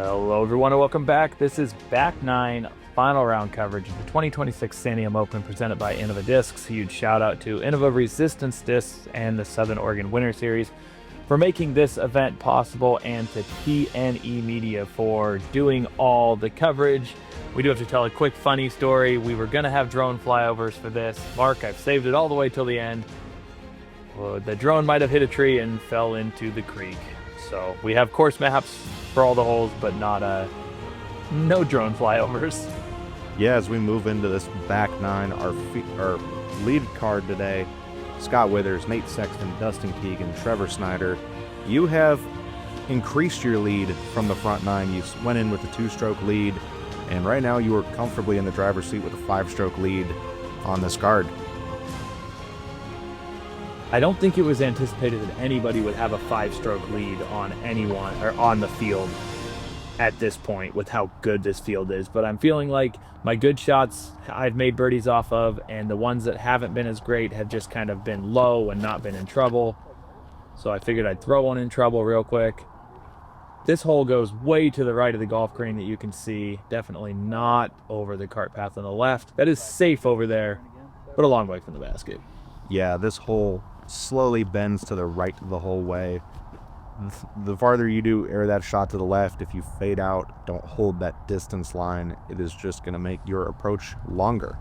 Hello everyone and welcome back. This is back 9 final round coverage of the 2026 Santiam Open presented by Innova Discs. Huge shout out to Innova Resistance Discs and the Southern Oregon Winter Series for making this event possible, and to TNE Media for doing all the coverage. We do have to tell a quick funny story. We were going to have drone flyovers for this. Mark, I've saved it all the way till the end. Well, the drone might have hit a tree and fell into the creek. So we have course maps for all the holes, but no drone flyovers. Yeah, as we move into this back 9, our lead card today, Scott Withers, Nate Sexton, Dustin Keegan, Trevor Snyder. You have increased your lead from the front 9. You went in with a 2-stroke lead, and right now you are comfortably in the driver's seat with a 5-stroke lead on this card. I don't think it was anticipated that anybody would have a 5-stroke lead on anyone or on the field at this point with how good this field is. But I'm feeling like my good shots I've made birdies off of, and the ones that haven't been as great have just kind of been low and not been in trouble. So I figured I'd throw one in trouble real quick. This hole goes way to the right of the golf green that you can see. Definitely not over the cart path on the left. That is safe over there, but a long way from the basket. Yeah, this hole slowly bends to the right the whole way. The farther you do air that shot to the left, if you fade out, don't hold that distance line, it is just going to make your approach longer.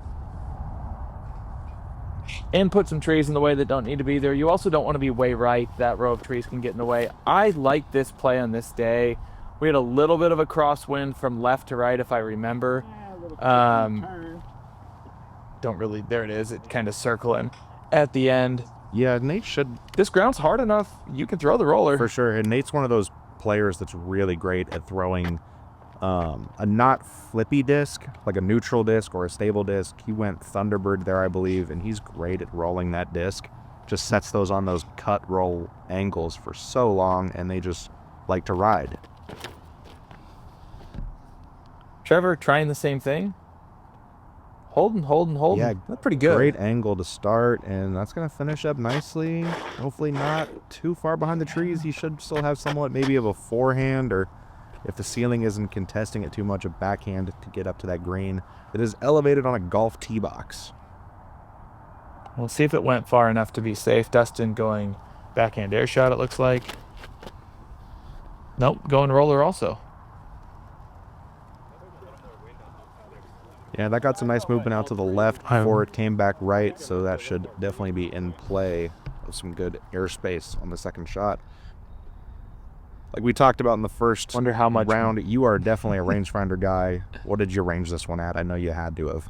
And put some trees in the way that don't need to be there. You also don't want to be way right. That row of trees can get in the way. I like this play on this day. We had a little bit of a crosswind from left to right, if I remember. Don't really, there it is. It kind of circling at the end. Yeah, Nate should... This ground's hard enough. You can throw the roller. For sure. And Nate's one of those players that's really great at throwing a not flippy disc, like a neutral disc or a stable disc. He went Thunderbird there, I believe, and he's great at rolling that disc. Just sets those on those cut roll angles for so long, and they just like to ride. Trevor trying the same thing. Holding. Yeah, that's pretty good. Great angle to start, and that's going to finish up nicely. Hopefully not too far behind the trees. He should still have somewhat maybe of a forehand, or if the ceiling isn't contesting it too much, a backhand to get up to that green. It is elevated on a golf tee box. We'll see if it went far enough to be safe. Dustin going backhand air shot, it looks like. Nope, going roller also. Yeah, that got some nice movement out to the left before it came back right, so that should definitely be in play with some good airspace on the second shot. Like we talked about in the first round, you are definitely a rangefinder guy. What did you range this one at? I know you had to have.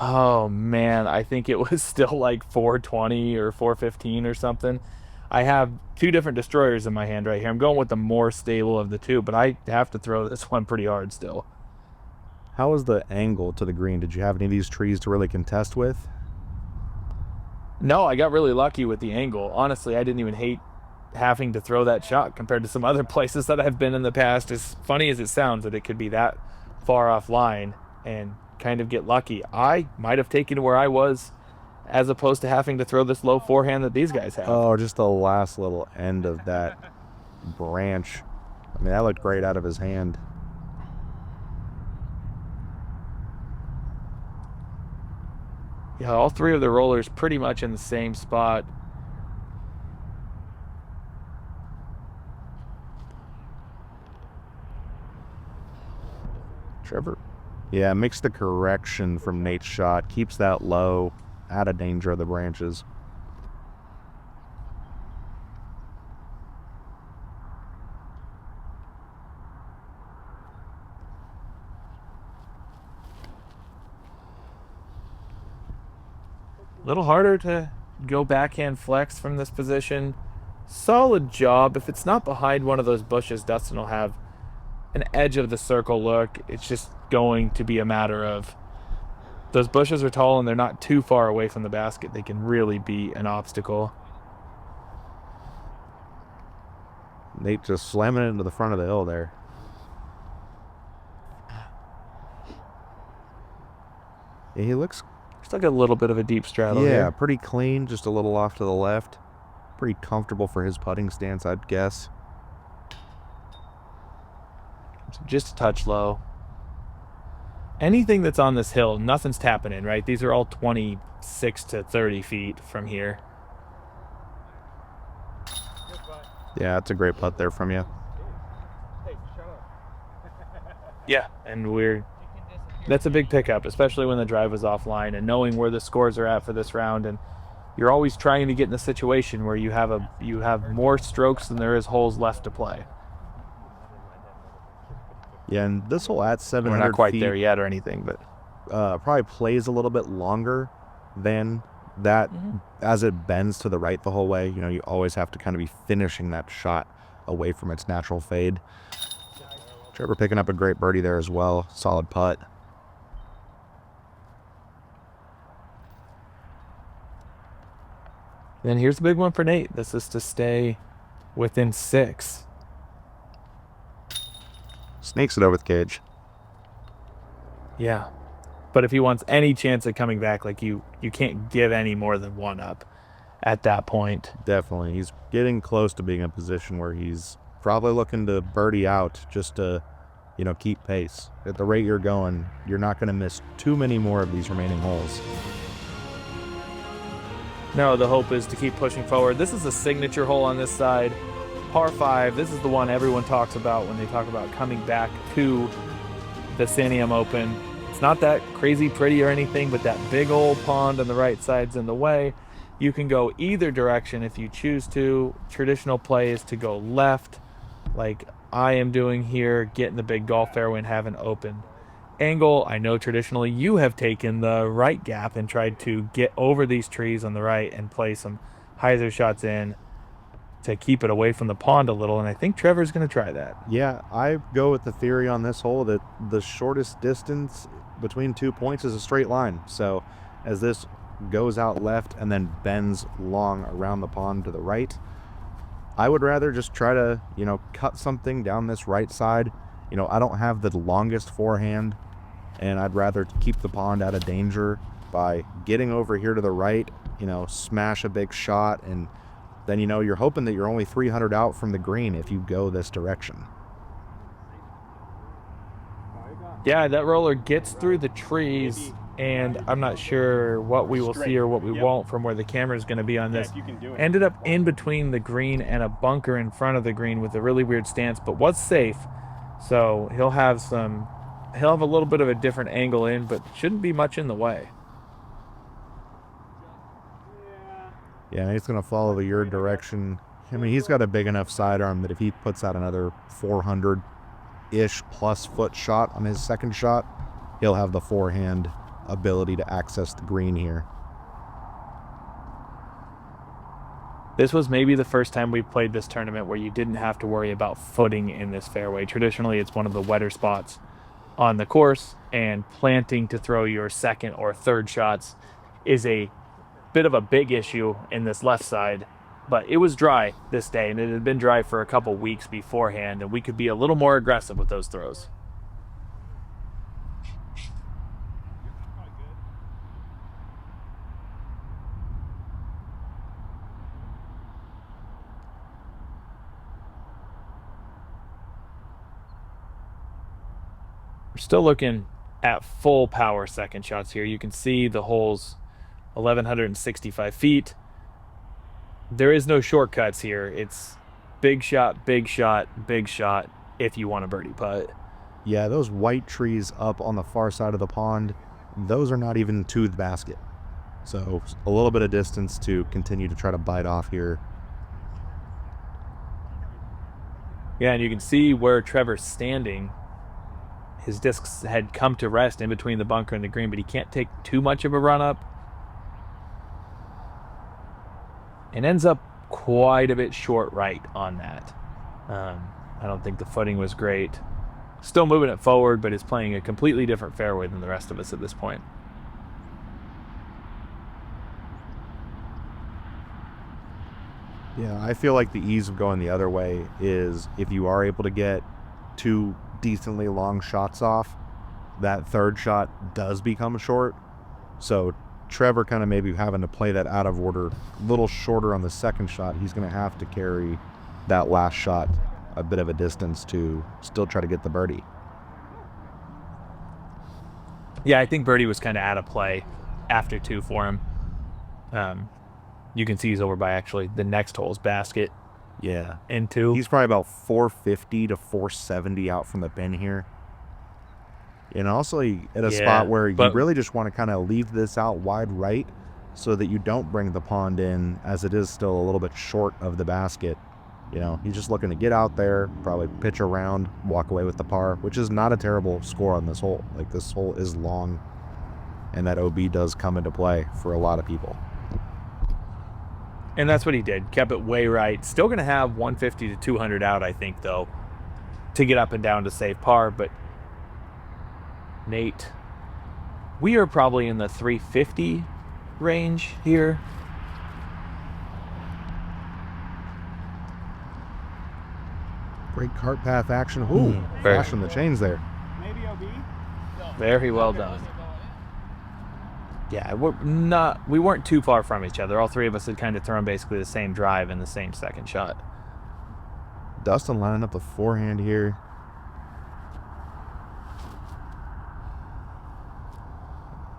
Oh, man, I think it was still like 420 or 415 or something. I have 2 different destroyers in my hand right here. I'm going with the more stable of the 2, but I have to throw this one pretty hard still. How was the angle to the green? Did you have any of these trees to really contest with? No, I got really lucky with the angle. Honestly, I didn't even hate having to throw that shot compared to some other places that I've been in the past. As funny as it sounds that it could be that far off line and kind of get lucky. I might have taken it where I was as opposed to having to throw this low forehand that these guys have. Oh, just the last little end of that branch. I mean, that looked great out of his hand. Yeah, all 3 of the rollers pretty much in the same spot. Trevor? Yeah, makes the correction from Nate's shot. Keeps that low, out of danger of the branches. A little harder to go backhand flex from this position. Solid job. If it's not behind one of those bushes, Dustin will have an edge of the circle look. It's just going to be a matter of those bushes are tall and they're not too far away from the basket. They can really be an obstacle. Nate just slamming it into the front of the hill there. Yeah, he looks... It's like a little bit of a deep straddle here. Yeah, pretty clean, just a little off to the left. Pretty comfortable for his putting stance, I'd guess. So just a touch low. Anything that's on this hill, nothing's tapping in, right? These are all 26 to 30 feet from here. Yeah, that's a great putt there from you. Yeah, and that's a big pickup, especially when the drive was offline and knowing where the scores are at for this round. And you're always trying to get in a situation where you have more strokes than there is holes left to play. Yeah, and this hole at 700 We're not quite feet, there yet or anything, but probably plays a little bit longer than that as it bends to the right the whole way. You know, you always have to kind of be finishing that shot away from its natural fade. Trevor picking up a great birdie there as well. Solid putt. then here's the big one for Nate. This is to stay within 6. Snakes it over the cage. Yeah. But if he wants any chance at coming back, like you can't give any more than 1 up at that point. Definitely. He's getting close to being in a position where he's probably looking to birdie out just to, you know, keep pace. At the rate you're going, you're not going to miss too many more of these remaining holes. No, the hope is to keep pushing forward. This is a signature hole on this side. Par 5. This is the one everyone talks about when they talk about coming back to the Santiam Open. It's not that crazy pretty or anything, but that big old pond on the right side's in the way. You can go either direction if you choose to. Traditional play is to go left, like I am doing here, get in the big golf fairway and have an open angle. I know traditionally you have taken the right gap and tried to get over these trees on the right and play some hyzer shots in to keep it away from the pond a little, and I think Trevor's going to try that. Yeah, I go with the theory on this hole that the shortest distance between 2 points is a straight line. So as this goes out left and then bends long around the pond to the right, I would rather just try to, you know, cut something down this right side. You know, I don't have the longest forehand, and I'd rather keep the pond out of danger by getting over here to the right, you know, smash a big shot, and then, you know, you're hoping that you're only 300 out from the green if you go this direction. Yeah, that roller gets through the trees, and I'm not sure what we will see or what we won't from where the camera is going to be on this. Ended up in between the green and a bunker in front of the green with a really weird stance, but was safe. So he'll have a little bit of a different angle in, but shouldn't be much in the way. Yeah, and he's going to follow your direction. I mean, he's got a big enough sidearm that if he puts out another 400-ish plus foot shot on his second shot, he'll have the forehand ability to access the green here. This was maybe the first time we played this tournament where you didn't have to worry about footing in this fairway. Traditionally, it's one of the wetter spots on the course, and planting to throw your second or third shots is a bit of a big issue in this left side. But it was dry this day, and it had been dry for a couple weeks beforehand, and we could be a little more aggressive with those throws. We're still looking at full power second shots here. You can see the hole's 1,165 feet. There is no shortcuts here. It's big shot, big shot, big shot if you want a birdie putt. Yeah, those white trees up on the far side of the pond, those are not even to the basket. So a little bit of distance to continue to try to bite off here. Yeah, and you can see where Trevor's standing. His discs had come to rest in between the bunker and the green, but he can't take too much of a run up. And ends up quite a bit short right on that. I don't think the footing was great. Still moving it forward, but is playing a completely different fairway than the rest of us at this point. Yeah, I feel like the ease of going the other way is if you are able to get 2 decently long shots off, that third shot does become short. So Trevor kind of maybe having to play that out of order, a little shorter on the second shot. He's going to have to carry that last shot a bit of a distance to still try to get the birdie. Yeah, I think birdie was kind of out of play after 2 for him. You can see he's over by actually the next hole's basket. Yeah. In 2. He's probably about 450 to 470 out from the pin here. And also at a spot where you really just want to kind of leave this out wide right so that you don't bring the pond in, as it is still a little bit short of the basket. You know, he's just looking to get out there, probably pitch around, walk away with the par, which is not a terrible score on this hole. Like, this hole is long, and that OB does come into play for a lot of people. And that's what he did. Kept it way right. Still going to have 150 to 200 out, I think, though, to get up and down to save par. But Nate, we are probably in the 350 range here. Great cart path action. Ooh, flashing the chains there. Maybe OB? Very well done. Yeah, we weren't too far from each other. All 3 of us had kind of thrown basically the same drive and the same second shot. Dustin lining up the forehand here.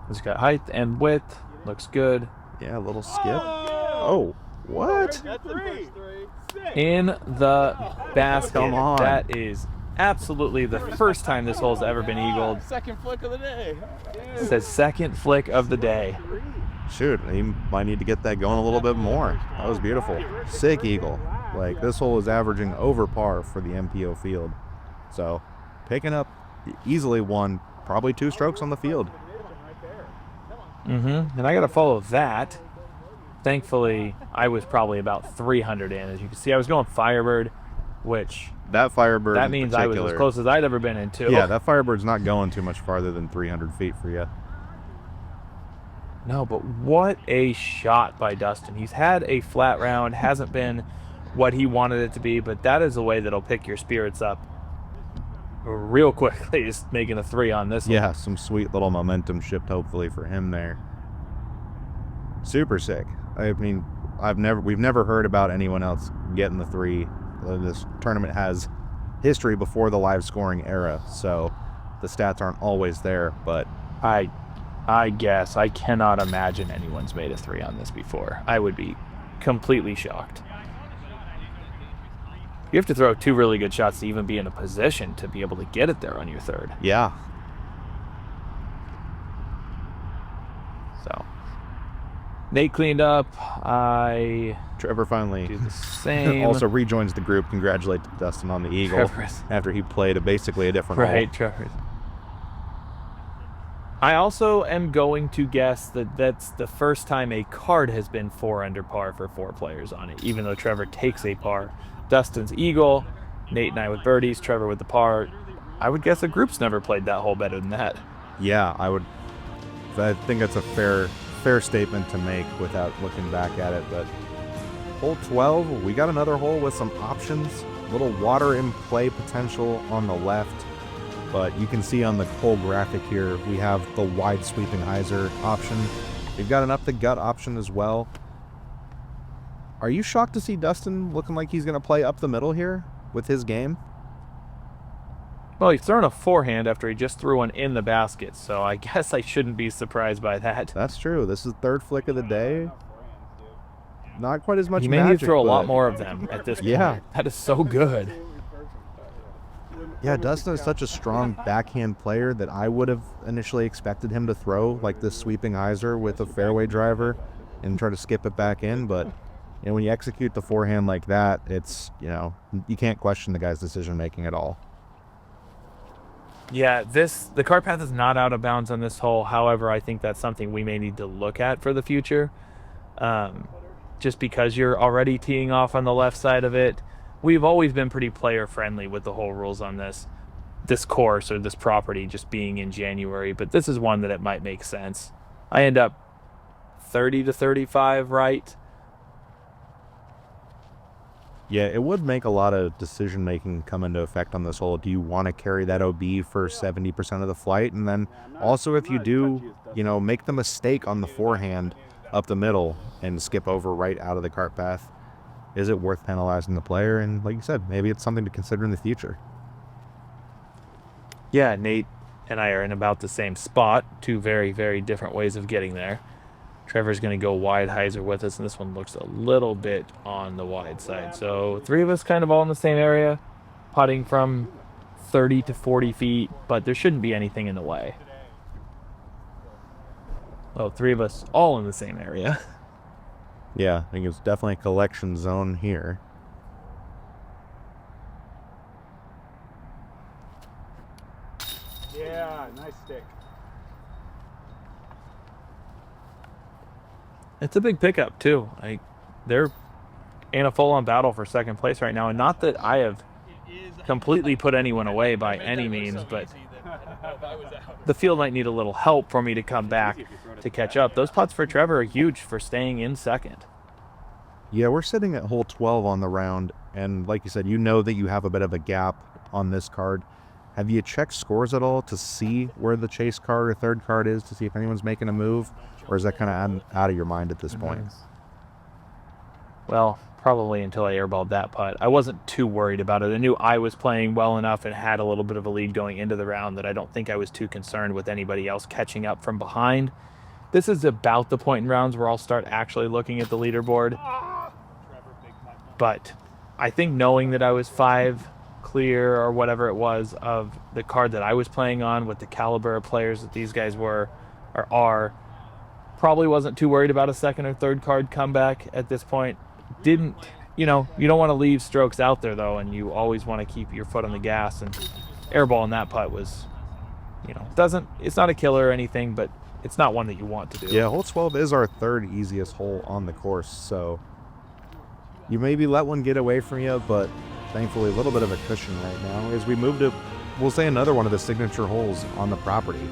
It's got height and width. Looks good. Yeah, a little skip. Oh, what? That's 3. In the basket. Come on. That is absolutely the first time this hole's ever been eagled. Second flick of the day. It says second flick of the day. Shoot, he might need to get that going a little bit more. That was beautiful. Sick eagle. Like, this hole is averaging over par for the MPO field. So, picking up easily probably 2 strokes on the field. And I got to follow that. Thankfully, I was probably about 300 in. As you can see, I was going Firebird, which... That Firebird that means I was as close as I'd ever been into. Yeah, that Firebird's not going too much farther than 300 feet for you. No, but what a shot by Dustin. He's had a flat round, hasn't been what he wanted it to be, but that is a way that'll pick your spirits up real quickly, just making a 3 on this one. Yeah, some sweet little momentum shift hopefully for him there. Super sick. I mean, we've never heard about anyone else getting the 3. This tournament has history before the live scoring era, so the stats aren't always there, but I guess I cannot imagine anyone's made a 3 on this before. I would be completely shocked. You have to throw 2 really good shots to even be in a position to be able to get it there on your 3rd. Yeah. So Nate cleaned up. Trevor finally do the same. also rejoins the group. Congratulate Dustin on the eagle after he played basically a different hole. Right, Trevor. I also am going to guess that that's the first time a card has been 4 under par for 4 players on it, even though Trevor takes a par. Dustin's eagle, Nate and I with birdies, Trevor with the par. I would guess the group's never played that hole better than that. Yeah, I think that's a fair statement to make without looking back at it. But hole 12, we got another hole with some options, little water in play potential on the left. But you can see on the whole graphic here, we have the wide sweeping hyzer option. We've got an up the gut option as well. Are you shocked to see Dustin looking like he's going to play up the middle here with his game? Well, he's throwing a forehand after he just threw one in the basket, so I guess I shouldn't be surprised by that. That's true. This is 3rd flick of the day. Not quite as much He magic. may need to throw a lot more of them at this point. Yeah. That is so good. Yeah, Dustin is such a strong backhand player that I would have initially expected him to throw like this sweeping hyzer with a fairway driver and try to skip it back in. But when you execute the forehand like that, it's, you can't question the guy's decision making at all. Yeah, the cart path is not out of bounds on this hole. However, I think that's something we may need to look at for the future. Just because you're already teeing off on the left side of it. We've always been pretty player friendly with the whole rules on this course or this property just being in January, but this is one that it might make sense. I end up 30 to 35 right. Yeah, it would make a lot of decision making come into effect on this hole. Do you want to carry that OB for 70% of the flight? And then also if you do, make the mistake on the forehand up the middle and skip over right out of the cart path, is it worth penalizing the player? And like you said, maybe it's something to consider in the future. Yeah, Nate and I are in about the same spot. Two very, very different ways of getting there. Trevor's going to go wide hyzer with us, and this one looks a little bit on the wide side. So 3 of us kind of all in the same area, putting from 30 to 40 feet, but there shouldn't be anything in the way. Well, 3 of us all in the same area. Yeah, I think it's definitely a collection zone here. Yeah, nice stick. It's a big pickup, too. They're in a full-on battle for second place right now, and not that I have completely put anyone away by any means, but the field might need a little help for me to come back to catch up. Those putts for Trevor are huge for staying in second. Yeah, we're sitting at hole 12 on the round, and like you said, you know that you have a bit of a gap on this card. Have you checked scores at all to see where the chase card or third card is to see if anyone's making a move? Or is that kind of out of your mind at this point? Well, probably until I airballed that putt. I wasn't too worried about it. I knew I was playing well enough and had a little bit of a lead going into the round that I don't think I was too concerned with anybody else catching up from behind. This is about the point in rounds where I'll start actually looking at the leaderboard. But I think knowing that I was 5 clear or whatever it was of the card that I was playing on with the caliber of players that these guys were or are, probably wasn't too worried about a second or third card comeback at this point. You don't want to leave strokes out there though, and you always want to keep your foot on the gas, and airballing that putt was, it's not a killer or anything, but it's not one that you want to do. Yeah, hole 12 is our 3rd easiest hole on the course, so you maybe let one get away from you, but thankfully a little bit of a cushion right now as we move to, we'll say, another one of the signature holes on the property.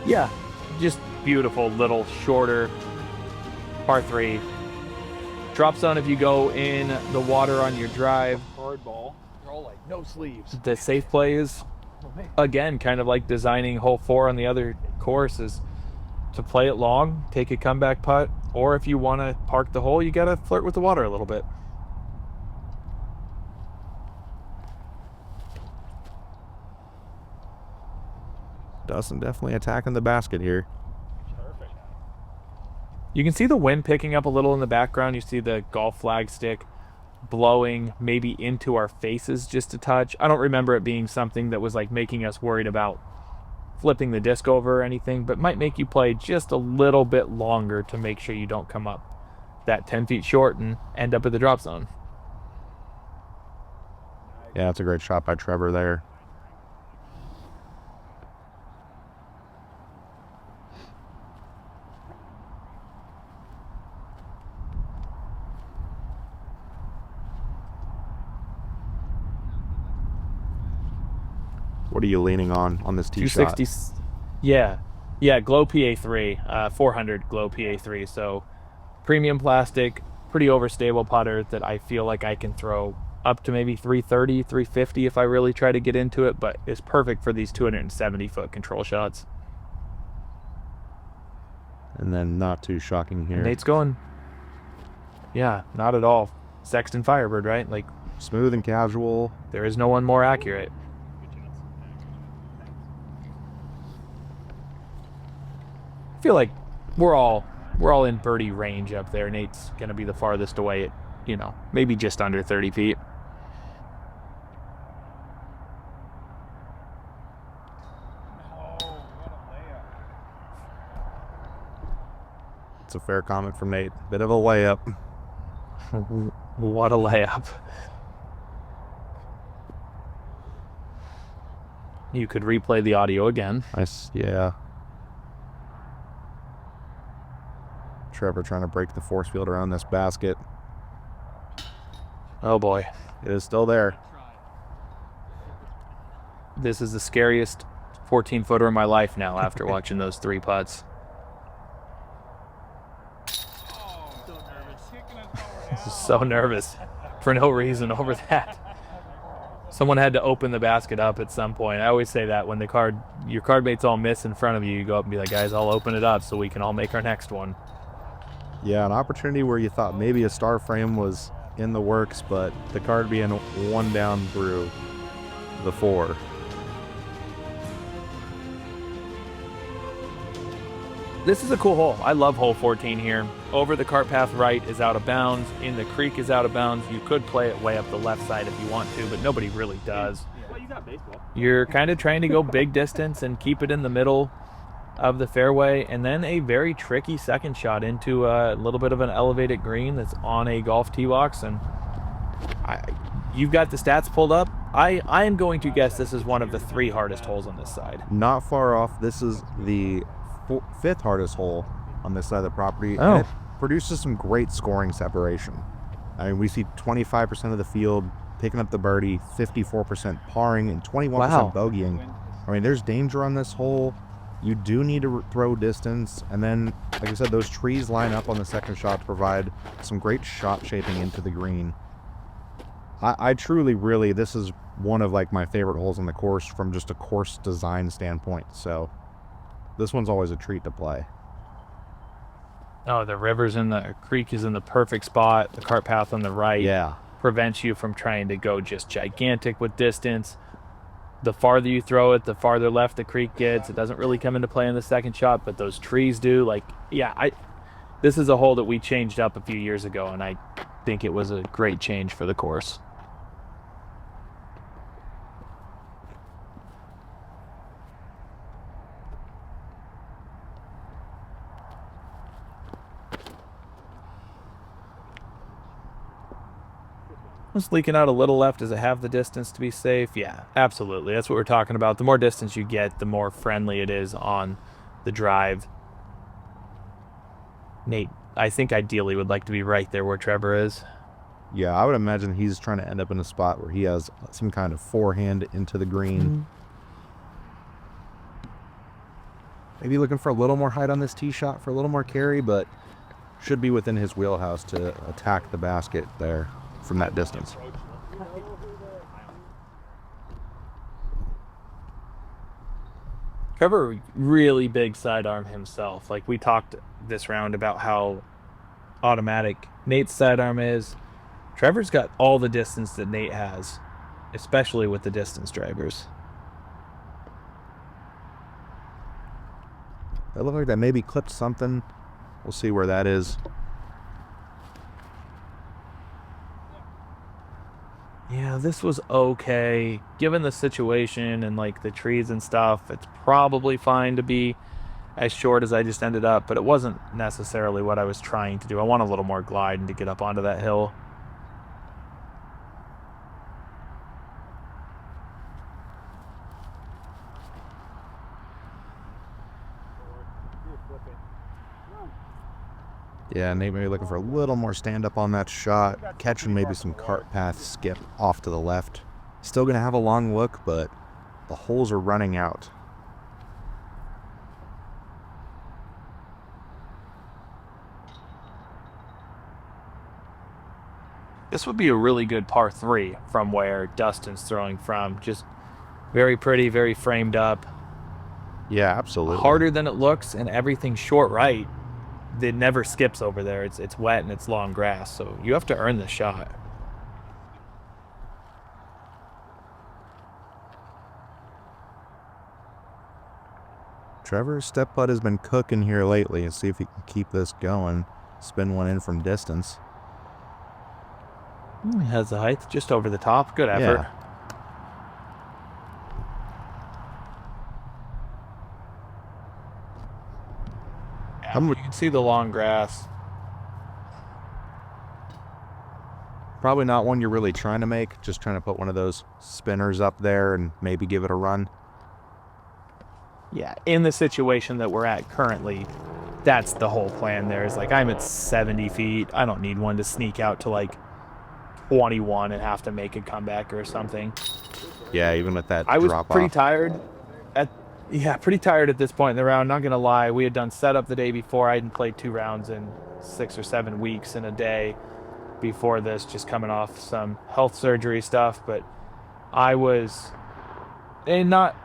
Yeah, just beautiful little shorter par 3. Drop zone if you go in the water on your drive. Hard ball. They're all like no sleeves. The safe play is, again, kind of like designing hole 4 on the other course, is to play it long, take a comeback putt, or if you want to park the hole, you got to flirt with the water a little bit. Dustin definitely attacking the basket here. Perfect. You can see the wind picking up a little in the background. You see the golf flag stick blowing maybe into our faces just a touch. I don't remember it being something that was like making us worried about flipping the disc over or anything, but might make you play just a little bit longer to make sure you don't come up that 10 feet short and end up at the drop zone. Yeah, that's a great shot by Trevor there. What are you leaning on this tee shot? 260. Yeah, Glow PA3, 400 Glow PA3. So premium plastic, pretty overstable putter that I feel like I can throw up to maybe 330, 350 if I really try to get into it, but is perfect for these 270-foot control shots. And then not too shocking here. And Nate's going, yeah, not at all. Sexton Firebird, right? Like, smooth and casual. there is no one more accurate. I feel like we're all in birdie range up there. Nate's going to be the farthest away at, maybe just under 30 feet. It's a fair comment from Nate. Bit of a layup. What a layup. You could replay the audio again. Nice, yeah. Trevor trying to break the force field around this basket. Oh boy. It is still there. This is the scariest 14-footer in my life now after watching those 3 putts. So nervous for no reason over that. Someone had to open the basket up at some point. I always say that when your card mates all miss in front of you, you go up and be like, guys, I'll open it up so we can all make our next one. Yeah, an opportunity where you thought maybe a star frame was in the works, but the card being one down through the 4. This is a cool hole. I love hole 14 here. Over the cart path right is out of bounds. In the creek is out of bounds. You could play it way up the left side if you want to, but nobody really does. Well, you got baseball. You're kind of trying to go big distance and keep it in the middle of the fairway, and then a very tricky second shot into a little bit of an elevated green that's on a golf tee box. And you've got the stats pulled up. I am going to guess this is one of the 3 hardest holes on this side. Not far off. This is the 5th hardest hole on this side of the property. Oh. And it produces some great scoring separation. I mean, we see 25% of the field picking up the birdie, 54% parring, and 21% bogeying. I mean, there's danger on this hole. You do need to throw distance, and then, like I said, those trees line up on the second shot to provide some great shot shaping into the green. I truly, really, this is one of like my favorite holes on the course from just a course design standpoint. So this one's always a treat to play. Oh, the river's in the creek is in the perfect spot. The cart path on the right prevents you from trying to go just gigantic with distance. The farther you throw it, the farther left the creek gets. It doesn't really come into play in the second shot, but those trees do. Like, yeah, this is a hole that we changed up a few years ago, and I think it was a great change for the course. Just leaking out a little left. Does it have the distance to be safe? Yeah, absolutely. That's what we're talking about. The more distance you get, the more friendly it is on the drive. Nate, I think ideally would like to be right there where Trevor is. Yeah, I would imagine he's trying to end up in a spot where he has some kind of forehand into the green. Maybe looking for a little more height on this tee shot for a little more carry, but should be within his wheelhouse to attack the basket there from that distance. Trevor, really big sidearm himself. Like, we talked this round about how automatic Nate's sidearm is. Trevor's got all the distance that Nate has, especially with the distance drivers. That looked like that maybe clipped something. We'll see where that is. Yeah, this was okay. Given the situation and like the trees and stuff, it's probably fine to be as short as I just ended up, but it wasn't necessarily what I was trying to do. I want a little more glide and to get up onto that hill. Yeah, Nate maybe looking for a little more stand-up on that shot, catching maybe some cart path skip off to the left. Still going to have a long look, but the holes are running out. This would be a really good par 3 from where Dustin's throwing from. Just very pretty, very framed up. Yeah, absolutely. Harder than it looks, and everything short right. It never skips over there. It's wet and it's long grass, so you have to earn the shot. Trevor's step putt has been cooking here lately. Let's see if he can keep this going. Spin one in from distance. He has the height just over the top. Good effort. Yeah. You can see the long grass. Probably not one you're really trying to make. Just trying to put one of those spinners up there and maybe give it a run. Yeah, in the situation that we're at currently, that's the whole plan there. Is like, I'm at 70 feet. I don't need one to sneak out to like 21 and have to make a comeback or something. Yeah, even with that I was drop pretty off. tired. Pretty tired at this point in the round. Not gonna lie, we had done setup the day before. I hadn't played 2 rounds in 6 or 7 weeks in a day before this, just coming off some health surgery stuff. But I was, and not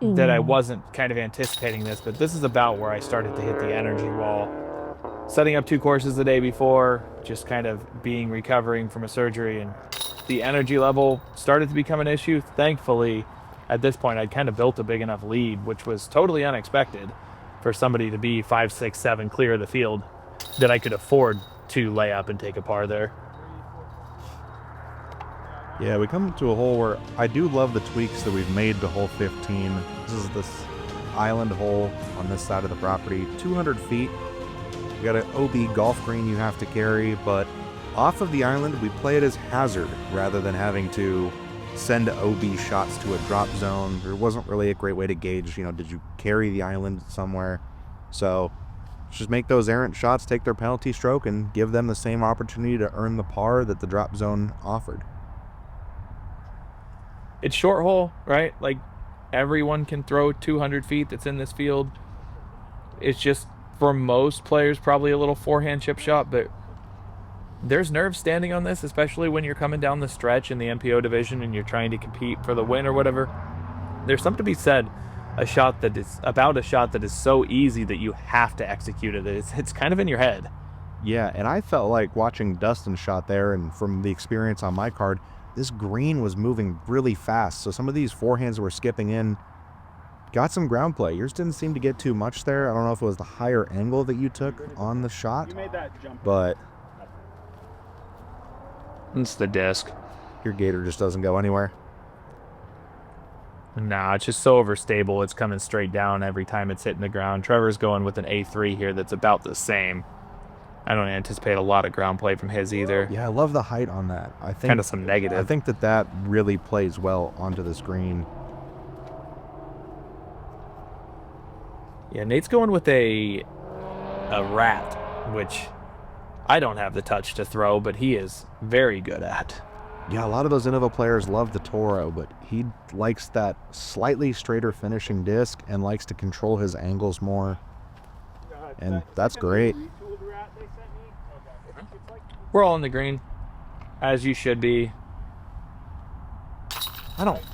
that I wasn't kind of anticipating this, but this is about where I started to hit the energy wall. setting up 2 courses the day before, just kind of recovering from a surgery, and the energy level started to become an issue. Thankfully, at this point, I'd kind of built a big enough lead, which was totally unexpected for somebody to be 5, 6, 7 clear of the field, that I could afford to lay up and take a par there. Yeah, we come to a hole where I do love the tweaks that we've made to hole 15. This is this island hole on this side of the property, 200 feet. You got an OB golf green you have to carry, but off of the island, we play it as hazard rather than having to send OB shots to a drop zone. There wasn't really a great way to gauge, did you carry the island somewhere? So just make those errant shots take their penalty stroke and give them the same opportunity to earn the par that the drop zone offered. It's short hole, right? Like, everyone can throw 200 feet that's in this field. It's just, for most players, probably a little forehand chip shot, but there's nerves standing on this, especially when you're coming down the stretch in the MPO division and you're trying to compete for the win or whatever. There's something to be said about a shot that is so easy that you have to execute it. It's kind of in your head. Yeah, and I felt like watching Dustin shot there, and from the experience on my card, this green was moving really fast. So some of these forehands were skipping in, got some ground play. Yours didn't seem to get too much there. I don't know if it was the higher angle that you took on the shot, You made that jump. but It's the disc. your gator just doesn't go anywhere. Nah, it's just so overstable. It's coming straight down every time it's hitting the ground. Trevor's going with an A3 here that's about the same. I don't anticipate a lot of ground play from his either. Yeah, I love the height on that. I think Kind of some negative. I think that really plays well onto this green. Yeah, Nate's going with a rat, which I don't have the touch to throw, but he is very good at. Yeah, a lot of those Innova players love the Toro, but he likes that slightly straighter finishing disc and likes to control his angles more. And that's great. We're all in the green, as you should be.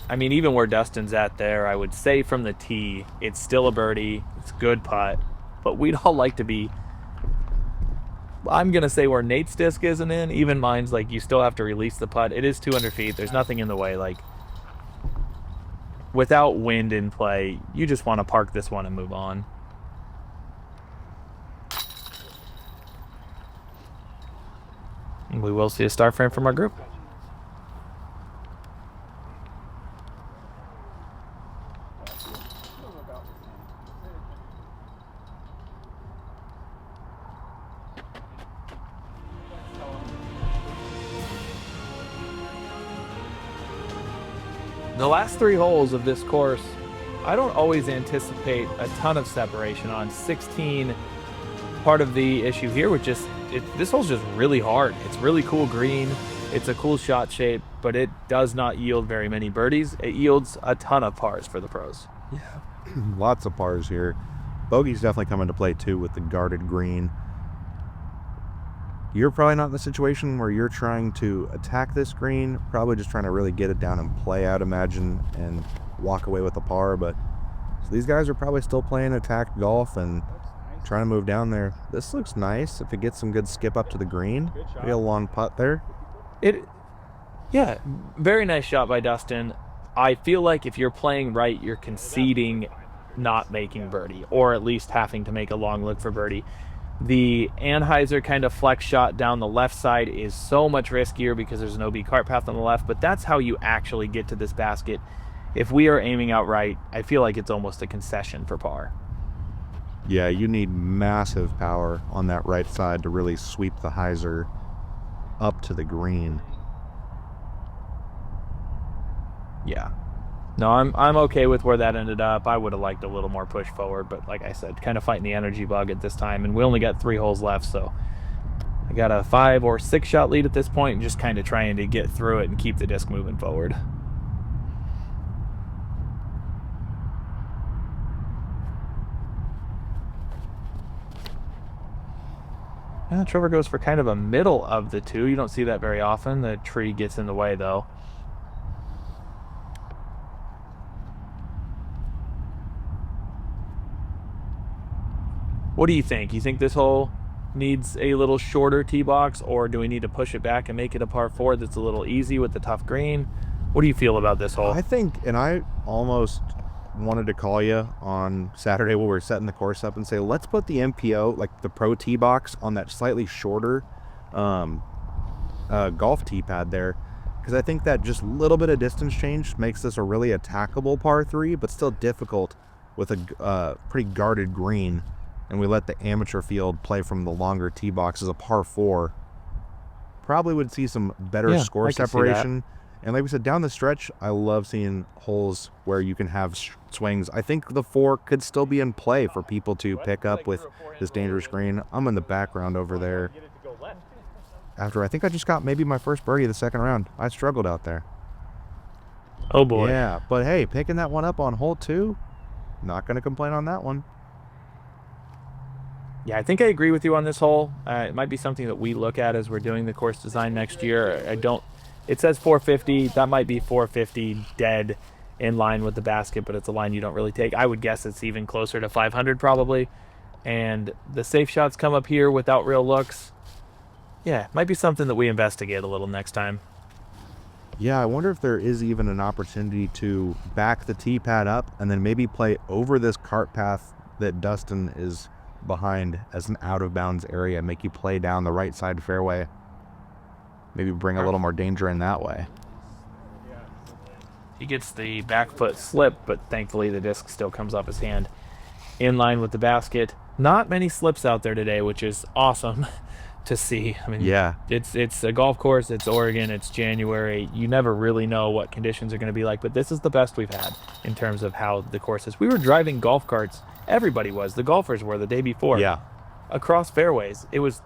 I mean, even where Dustin's at there, I would say from the tee, it's still a birdie. It's a good putt. But we'd all like to be, I'm going to say where Nate's disc isn't in. Even mine's like, you still have to release the putt. It is 200 feet. There's nothing in the way. Like, without wind in play, you just want to park this one and move on. And we will see a star frame from our group. The last 3 holes of this course, I don't always anticipate a ton of separation on. 16, part of the issue here with this hole's just really hard. It's really cool green. It's a cool shot shape, but it does not yield very many birdies. It yields a ton of pars for the pros. Yeah, lots of pars here. Bogey's definitely come into play too with the guarded green. You're probably not in the situation where you're trying to attack this green, probably just trying to really get it down and play out, imagine, and walk away with a par. But so these guys are probably still playing attack golf and trying to move down there. This looks nice if it gets some good skip up to the green. Maybe a long putt there. Yeah, very nice shot by Dustin. I feel like if you're playing right, you're conceding not making birdie, or at least having to make a long look for birdie. The Anheuser kind of flex shot down the left side is so much riskier because there's an OB cart path on the left, but that's how you actually get to this basket. If we are aiming out right, I feel like it's almost a concession for par. Yeah, you need massive power on that right side to really sweep the hyzer up to the green. Yeah. No, I'm okay with where that ended up. I would have liked a little more push forward, but like I said, kind of fighting the energy bug at this time, and we only got 3 holes left, so I got a 5 or 6 shot lead at this point, and just kind of trying to get through it and keep the disc moving forward. Yeah, Trevor goes for kind of a middle of the two. You don't see that very often. The tree gets in the way, though. What do you think? You think this hole needs a little shorter tee box, or do we need to push it back and make it a par 4 that's a little easy with the tough green? What do you feel about this hole? I think, and I almost wanted to call you on Saturday when we were setting the course up and say, let's put the MPO, like the pro tee box, on that slightly shorter golf tee pad there, because I think that just a little bit of distance change makes this a really attackable par 3, but still difficult with a pretty guarded green. And we let the amateur field play from the longer tee box as a par 4. Probably would see some better score separation. And like we said, down the stretch, I love seeing holes where you can have swings. I think the 4 could still be in play for people to pick up with this dangerous green. I'm in the background over there. After I think I just got maybe my first birdie of the second round. I struggled out there. Oh boy. Yeah, but hey, picking that one up on hole 2, not going to complain on that one. Yeah, I think I agree with you on this hole. It might be something that we look at as we're doing the course design next year. It says 450. That might be 450 dead in line with the basket, but it's a line you don't really take. I would guess it's even closer to 500 probably. And the safe shots come up here without real looks. Yeah, might be something that we investigate a little next time. Yeah, I wonder if there is even an opportunity to back the tee pad up and then maybe play over this cart path that Dustin is behind as an out of bounds area, make you play down the right side fairway, maybe bring a little more danger in that way. He gets the back foot slip, but thankfully the disc still comes off his hand in line with the basket. Not many slips out there today, which is awesome to see. I mean, yeah, it's a golf course, it's Oregon, it's January. You never really know what conditions are going to be like, but this is the best we've had in terms of how the course is. We were driving golf carts. Everybody was. The golfers were the day before. Yeah. Across fairways. It was...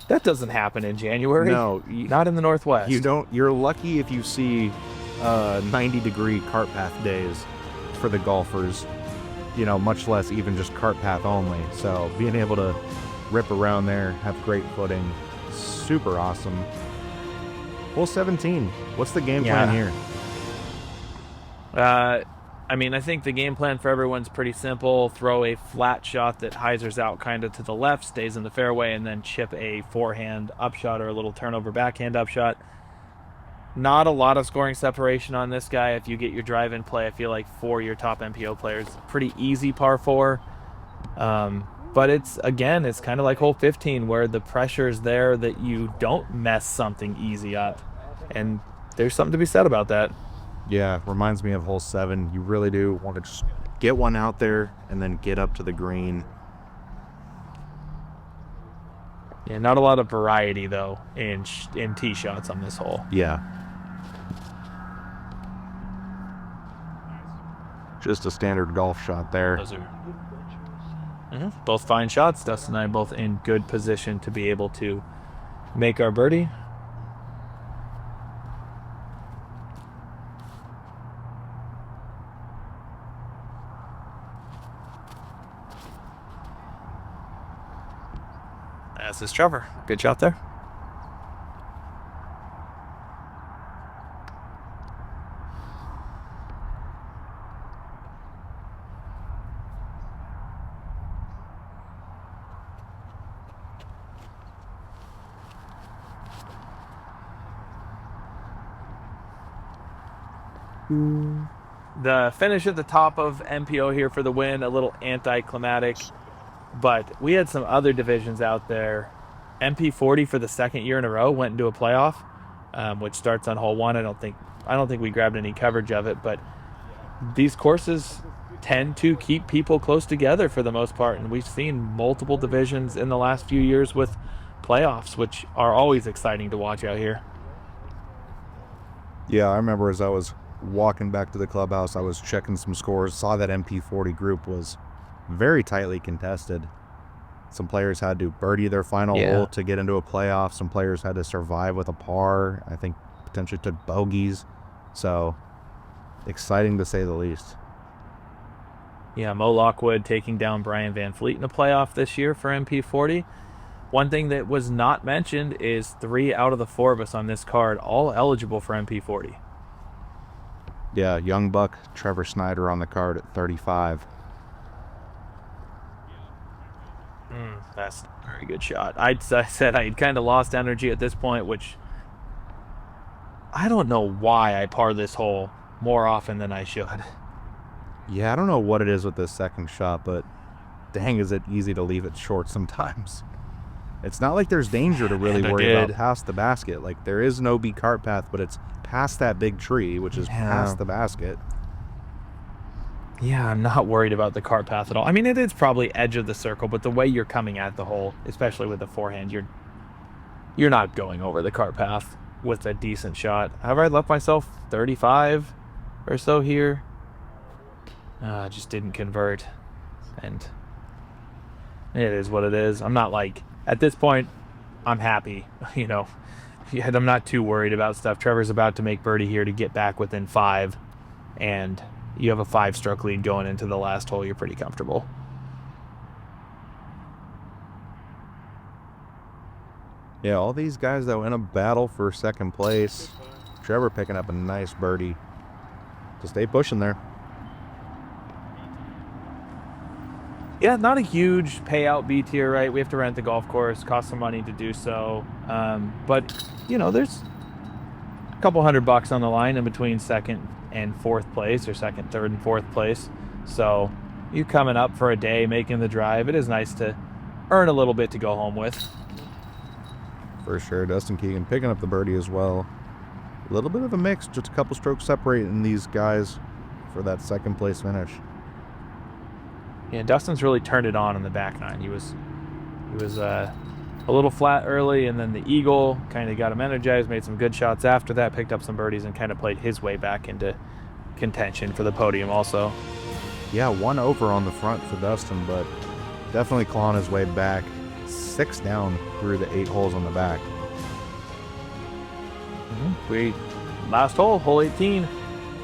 That doesn't happen in January. No. Not in the Northwest. You don't. You're lucky if you see 90-degree cart path days for the golfers, you know, much less even just cart path only. So being able to rip around there, have great footing, super awesome. Hole 17. What's the game plan here? I mean, I think the game plan for everyone's pretty simple. Throw a flat shot that hyzers out kind of to the left, stays in the fairway, and then chip a forehand upshot or a little turnover backhand upshot. Not a lot of scoring separation on this guy. If you get your drive in play, I feel like for your top MPO players, pretty easy par 4. But it's kind of like hole 15 where the pressure is there that you don't mess something easy up. And there's something to be said about that. Yeah, reminds me of hole 7. You really do want to just get one out there and then get up to the green. Yeah, not a lot of variety, though, in tee shots on this hole. Yeah. Just a standard golf shot there. Those are both fine shots. Dustin and I both in good position to be able to make our birdie. This is Trevor. Good shot there. The finish at the top of MPO here for the win, a little anticlimactic, but we had some other divisions out there. MP40 for the second year in a row went into a playoff, which starts on hole 1. I don't think we grabbed any coverage of it, but these courses tend to keep people close together for the most part, and we've seen multiple divisions in the last few years with playoffs, which are always exciting to watch out here. Yeah, I remember as I was walking back to the clubhouse, I was checking some scores, saw that MP40 group was very tightly contested. Some players had to birdie their final hole to get into a playoff. Some players had to survive with a par. I think potentially took bogeys. So exciting to say the least. Yeah, Mo Lockwood taking down Brian Van Fleet in a playoff this year for MP40. One thing that was not mentioned is 3 out of the 4 of us on this card all eligible for MP40. Yeah, young buck Trevor Snyder on the card at 35. That's a very good shot. I said I kind of lost energy at this point, which I don't know why I par this hole more often than I should. Yeah, I don't know what it is with this second shot, but dang, is it easy to leave it short sometimes. It's not like there's danger to really worry about past the basket. Like, there is no B cart path, but it's past that big tree, which is past the basket. Yeah, I'm not worried about the cart path at all. I mean, it is probably edge of the circle, but the way you're coming at the hole, especially with the forehand, you're not going over the cart path with a decent shot. Have I left myself 35 or so here? Just didn't convert, and it is what it is. I'm not like, at this point, I'm happy, you know. I'm not too worried about stuff. Trevor's about to make birdie here to get back within 5, and you have a 5-stroke lead going into the last hole. You're pretty comfortable. Yeah, all these guys that were in a battle for second place. Trevor picking up a nice birdie to stay pushing there. Yeah, not a huge payout B tier, right? We have to rent the golf course, cost some money to do so. But, you know, there's a couple $100 on the line in between second and fourth place, or second, third, and fourth place. So you coming up for a day, making the drive, it is nice to earn a little bit to go home with. For sure. Dustin Keegan picking up the birdie as well. A little bit of a mix, just a couple strokes separating these guys for that second place finish. Yeah, Dustin's really turned it on in the back nine. He was a little flat early, and then the eagle kind of got him energized, made some good shots after that, picked up some birdies, and kind of played his way back into contention for the podium also. Yeah, 1 over on the front for Dustin, but definitely clawing his way back. 6 down through the 8 holes on the back. Last hole, hole 18.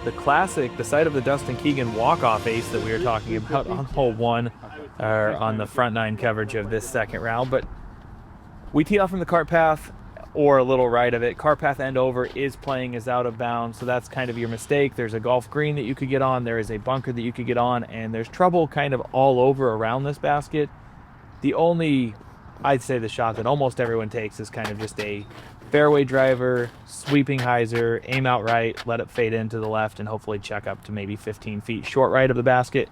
The classic, the site of the Dustin Keegan walk-off ace that we were talking about on hole 1, or on the front 9 coverage of this second round. But we tee off from the cart path, or a little right of it. Cart path end over is playing as out of bounds, so that's kind of your mistake. There's a golf green that you could get on, there is a bunker that you could get on, and there's trouble kind of all over around this basket. The only, I'd say, the shot that almost everyone takes is kind of just a fairway driver, sweeping hyzer, aim out right, let it fade into the left, and hopefully check up to maybe 15 feet short right of the basket.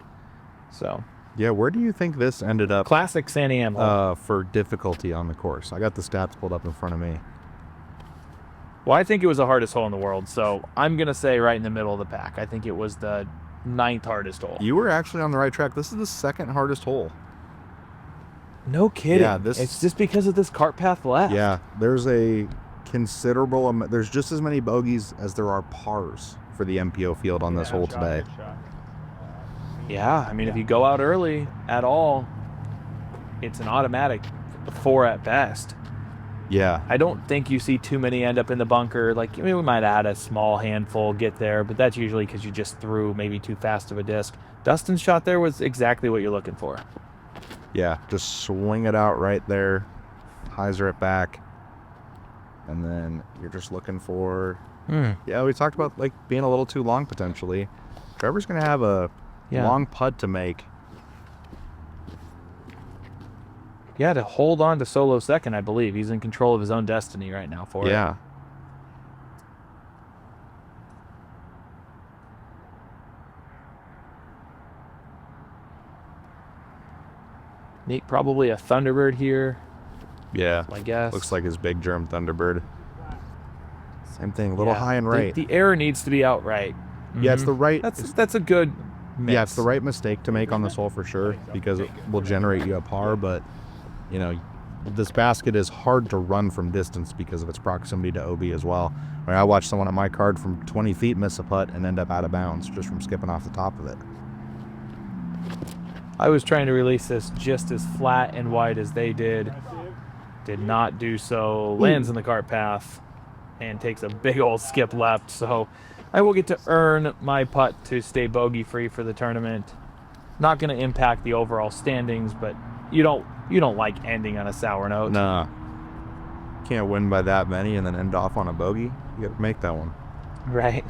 So yeah, where do you think this ended up? Classic Santiam hole. For difficulty on the course. I got the stats pulled up in front of me. Well, I think it was the hardest hole in the world, so I'm going to say right in the middle of the pack. I think it was the 9th hardest hole. You were actually on the right track. This is the 2nd hardest hole. No kidding. Yeah, it's just because of this cart path left. Yeah, there's a considerable amount. There's just as many bogeys as there are pars for the MPO field on this hole today. Yeah, I mean, if you go out early at all, it's an automatic 4 at best. Yeah. I don't think you see too many end up in the bunker. Like, I mean, we might add a small handful get there, but that's usually because you just threw maybe too fast of a disc. Dustin's shot there was exactly what you're looking for. Yeah, just swing it out right there, hyzer it back, and then you're just looking for... Yeah, we talked about like being a little too long potentially. Trevor's going to have a long putt to make. Yeah, to hold on to solo second, I believe. He's in control of his own destiny right now for it. Yeah. Nate, probably a Thunderbird here. Yeah. I guess. Looks like his big germ Thunderbird. Same thing, a little high and right. The error needs to be out right. Yeah, it's the right... That's a good mix. Yeah, it's the right mistake to make on this hole for sure, because it will generate you a par, but, you know, this basket is hard to run from distance because of its proximity to OB as well. I watched someone on my card from 20 feet miss a putt and end up out of bounds just from skipping off the top of it. I was trying to release this just as flat and wide as they did. Did not do so. Lands in the cart path and takes a big old skip left. So I will get to earn my putt to stay bogey free for the tournament. Not going to impact the overall standings, but you don't like ending on a sour note. Nah. Can't win by that many and then end off on a bogey. You got to make that one. Right.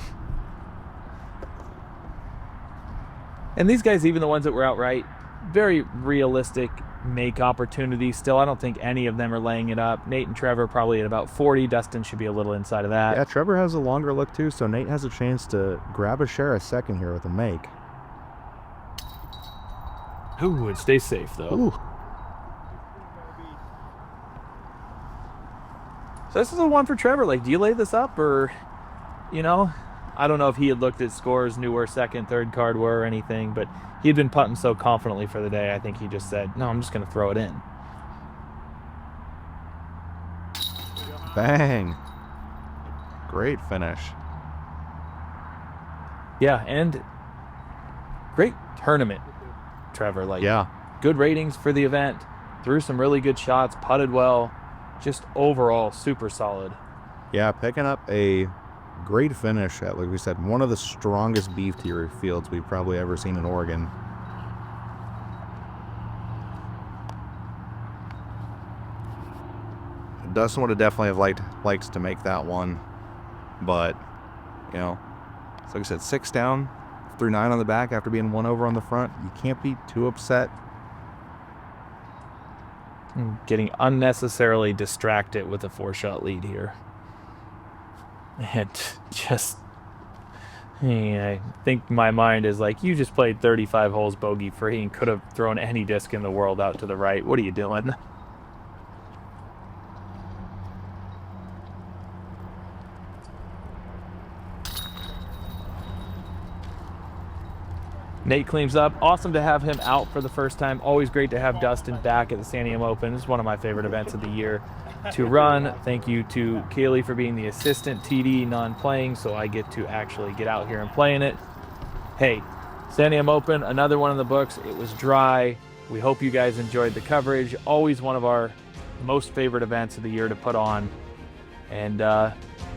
And these guys, even the ones that were outright, very realistic make opportunities still. I don't think any of them are laying it up. Nate and Trevor probably at about 40. Dustin should be a little inside of that. Yeah, Trevor has a longer look too, so Nate has a chance to grab a share a second here with a make. Ooh, and stay safe though. Ooh. So this is the one for Trevor. Like, do you lay this up, or, you know, I don't know if he had looked at scores, knew where second, third card were or anything, but he had been putting so confidently for the day. I think he just said, no, I'm just going to throw it in. Bang. Great finish. Yeah, and great tournament, Trevor. Like, Yeah. good ratings for the event, threw some really good shots, putted well, just overall super solid. Yeah, picking up a great finish at, like we said, one of the strongest beef tier fields we've probably ever seen in Oregon. Dustin would have definitely have liked to make that one, but, you know, so like I said, 6 down through 9 on the back after being 1 over on the front. You can't be too upset. Getting unnecessarily distracted with a 4-shot lead here. And just, I think my mind is like, you just played 35 holes bogey free and could have thrown any disc in the world out to the right. What are you doing? Nate cleans up. Awesome to have him out for the first time. Always great to have Dustin back at the Santiam Open. This is one of my favorite events of the year to run. Thank you to Kaylee for being the assistant TD, non-playing, so I get to actually get out here and play in it. Hey, Santiam Open, another one in the books. It was dry. We hope you guys enjoyed the coverage. Always one of our most favorite events of the year to put on. And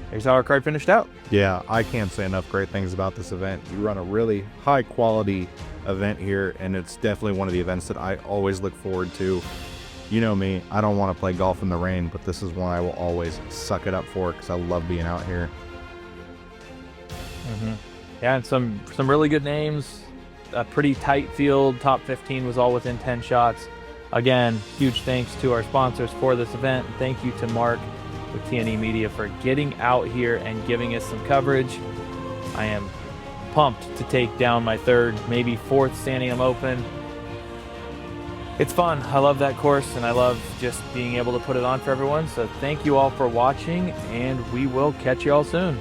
here's how our card finished out. Yeah, I can't say enough great things about this event. You run a really high quality event here, and it's definitely one of the events that I always look forward to. You know me, I don't want to play golf in the rain, but this is one I will always suck it up for because I love being out here. Yeah, and some really good names. A pretty tight field. Top 15 was all within 10 shots. Again, huge thanks to our sponsors for this event. Thank you to Mark with TNE Media for getting out here and giving us some coverage. I am pumped to take down my third, maybe fourth Santiam Open. It's fun. I love that course, and I love just being able to put it on for everyone. So thank you all for watching, and we will catch you all soon.